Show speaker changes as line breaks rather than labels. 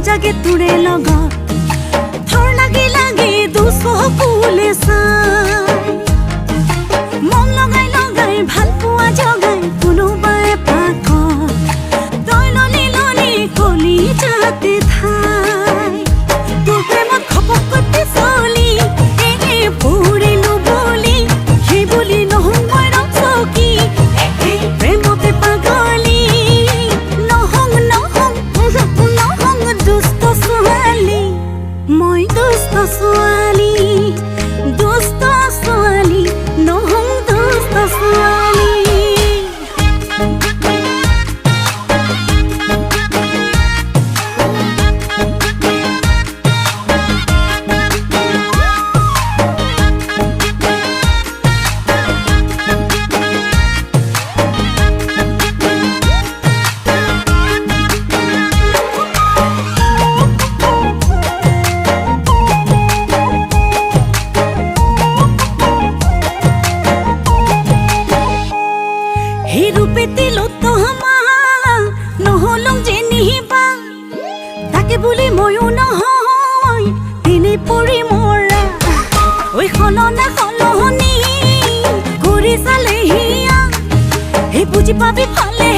জাগে তোৰে লগত থৰ লাগি লাগি দুচকুলে চাই মন লগাই লগাই ভাল পোৱা জগাই কোনোবাই পাকত তই ললি ললি কলি যাতে ঠাই তোৰ প্ৰেমত খপকৈ পিছলি পৰিলো বুলি সেই বুলি নহওঁ মই ৰচকি প্ৰেমতে পাগলি নহওঁ নহওঁ নহওঁ দুষ্ট ছোৱালী মই দুষ্ট ছোৱালী নহওঁ দুষ্ট ছোৱালী নহলং যে নিহিবা তাকে বুলি ময়ো নহয় তেনে পৰি মৰা ঐ সলনা সলনি কৰি চালে হিয়া সেই বুজি পাবি ফালে